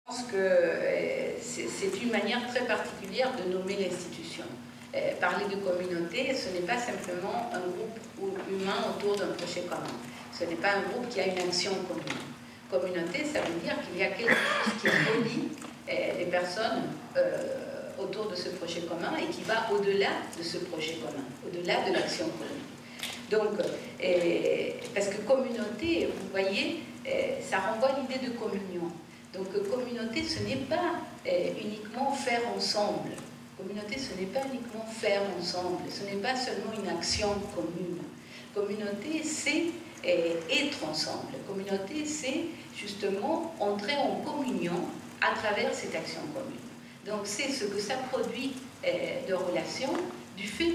Je pense que c'est une manière très particulière de nommer l'institution. Parler de communauté, ce n'est pas simplement un groupe humain autour d'un projet commun. Ce n'est pas un groupe qui a une action commune. Communauté, ça veut dire qu'il y a quelque chose qui relie les personnes autour de ce projet commun et qui va au-delà de ce projet commun, au-delà de l'action commune. Donc, parce que communauté, vous voyez, ça renvoie à l'idée de communion. Donc, communauté, ce n'est pas uniquement faire ensemble. Communauté, ce n'est pas uniquement faire ensemble. Ce n'est pas seulement une action commune. Communauté, c'est être ensemble. Communauté, c'est justement entrer en communion à travers cette action commune. Donc, c'est ce que ça produit de relation du fait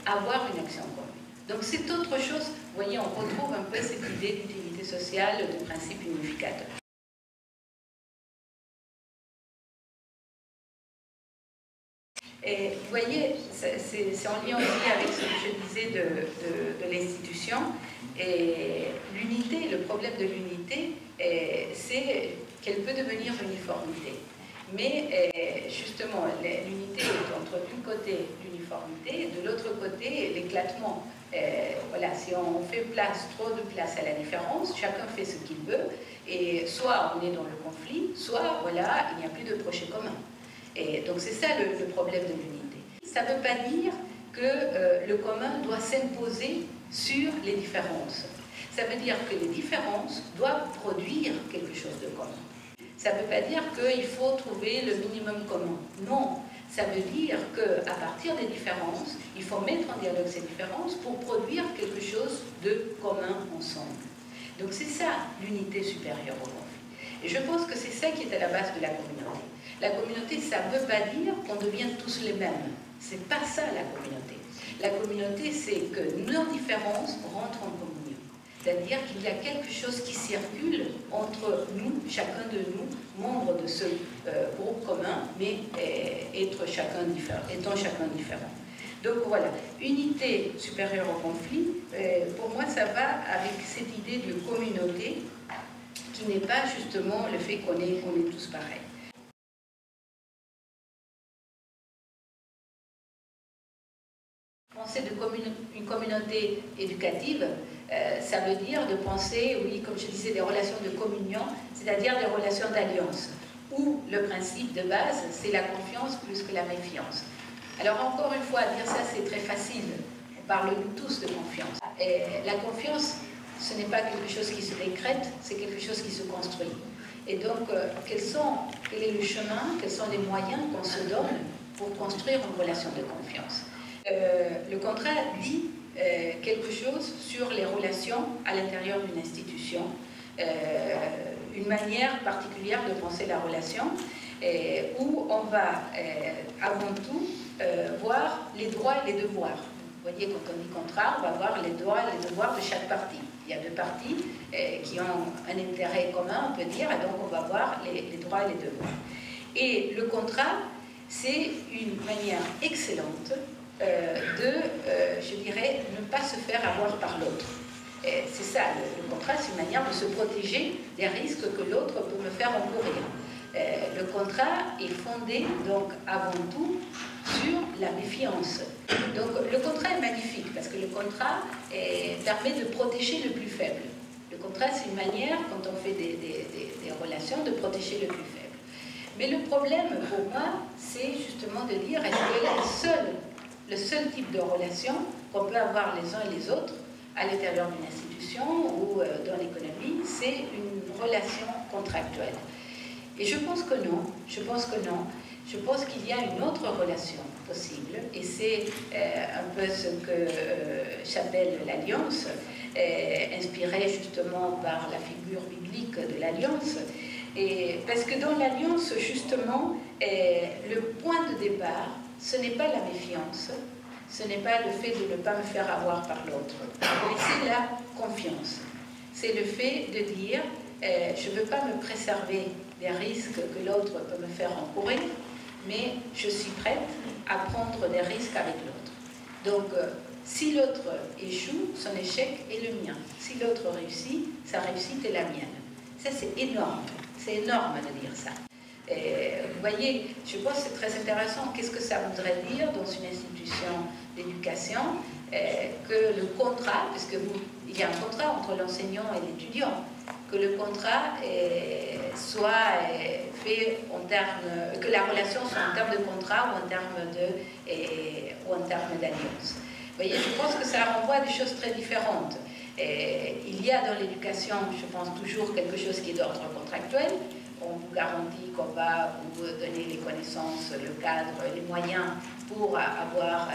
d'avoir une action commune. Donc, c'est autre chose. Vous voyez, on retrouve un peu cette idée d'utilité sociale, de principe unificateur. Et vous voyez, c'est en lien aussi avec ce que je disais de l'institution. Et l'unité, le problème de l'unité, c'est qu'elle peut devenir uniformité. Mais justement, l'unité est entre d'un côté l'uniformité et de l'autre côté l'éclatement. Voilà, si on fait trop de place à la différence, chacun fait ce qu'il veut, et soit on est dans le conflit, soit voilà, il n'y a plus de projet commun. Et donc c'est ça le problème de l'unité. Ça ne veut pas dire que le commun doit s'imposer sur les différences. Ça veut dire que les différences doivent produire quelque chose de commun. Ça ne veut pas dire qu'il faut trouver le minimum commun. Non, ça veut dire qu'à partir des différences, il faut mettre en dialogue ces différences pour produire quelque chose de commun ensemble. Donc c'est ça l'unité supérieure au conflit. Et je pense que c'est ça qui est à la base de la communauté. La communauté, ça ne veut pas dire qu'on devient tous les mêmes. C'est pas ça la communauté. La communauté, c'est que nos différences rentrent en communion. C'est-à-dire qu'il y a quelque chose qui circule entre nous, chacun de nous, membres de ce groupe commun, mais étant chacun différent. Donc voilà, unité supérieure au conflit, pour moi ça va avec cette idée de communauté qui n'est pas justement le fait qu'on est tous pareils. Penser une communauté éducative, ça veut dire de penser, oui, comme je disais, des relations de communion, c'est-à-dire des relations d'alliance, où le principe de base, c'est la confiance plus que la méfiance. Alors encore une fois, dire ça, c'est très facile. On parle nous tous de confiance. Et la confiance, ce n'est pas quelque chose qui se décrète, c'est quelque chose qui se construit. Et donc, quel est le chemin, quels sont les moyens qu'on se donne pour construire une relation de confiance? Le contrat dit quelque chose sur les relations à l'intérieur d'une institution, une manière particulière de penser la relation, où on va avant tout voir les droits et les devoirs. Vous voyez, quand on dit contrat, on va voir les droits et les devoirs de chaque partie. Il y a deux parties qui ont un intérêt commun, on peut dire, et donc on va voir les droits et les devoirs. Et le contrat, c'est une manière excellente je dirais, ne pas se faire avoir par l'autre. C'est ça, le contrat, c'est une manière de se protéger des risques que l'autre peut me faire encourir. Le contrat est fondé, donc, avant tout, sur la méfiance. Donc, le contrat est magnifique, parce que le contrat permet de protéger le plus faible. Le contrat, c'est une manière, quand on fait des relations, de protéger le plus faible. Mais le problème, pour moi, c'est justement de dire, est-ce que le seul type de relation qu'on peut avoir les uns et les autres à l'intérieur d'une institution ou dans l'économie, c'est une relation contractuelle. Et je pense que non, je pense qu'il y a une autre relation possible, et c'est un peu ce que j'appelle l'alliance, inspirée justement par la figure biblique de l'alliance. Parce que dans l'alliance, justement, le point de départ, ce n'est pas la méfiance, ce n'est pas le fait de ne pas me faire avoir par l'autre, mais c'est la confiance. C'est le fait de dire, je ne veux pas me préserver des risques que l'autre peut me faire encourir, mais je suis prête à prendre des risques avec l'autre. Donc, si l'autre échoue, son échec est le mien. Si l'autre réussit, sa réussite est la mienne. Ça, c'est énorme de dire ça. Vous voyez, je pense que c'est très intéressant. Qu'est-ce que ça voudrait dire dans une institution d'éducation que le contrat, puisque il y a un contrat entre l'enseignant et l'étudiant, que le contrat soit fait en termes, que la relation soit en termes de contrat ou en termes d'alliance. Vous voyez, je pense que ça renvoie à des choses très différentes. Il y a dans l'éducation, je pense, toujours quelque chose qui est d'ordre contractuel. On vous garantit qu'on va vous donner les connaissances, le cadre, les moyens pour avoir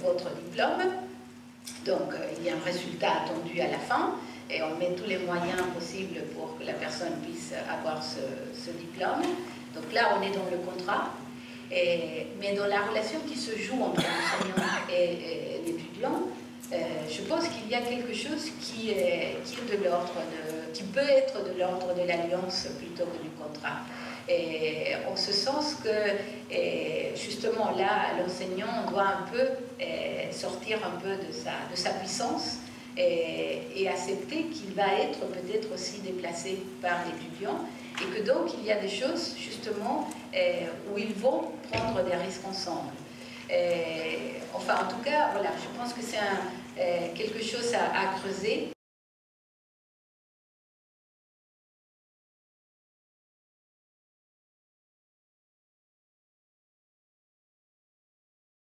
votre diplôme. Donc, il y a un résultat attendu à la fin et on met tous les moyens possibles pour que la personne puisse avoir ce diplôme. Donc là, on est dans le contrat. Mais dans la relation qui se joue entre l'enseignant et l'étudiant, je pense qu'il y a quelque chose qui peut être de l'ordre de l'alliance plutôt que du contrat. Et en ce sens que, justement, là, l'enseignant doit un peu sortir un peu de sa puissance et accepter qu'il va être peut-être aussi déplacé par l'étudiant et que donc il y a des choses, justement, où ils vont prendre des risques ensemble. Enfin, en tout cas, voilà, je pense que c'est quelque chose à creuser.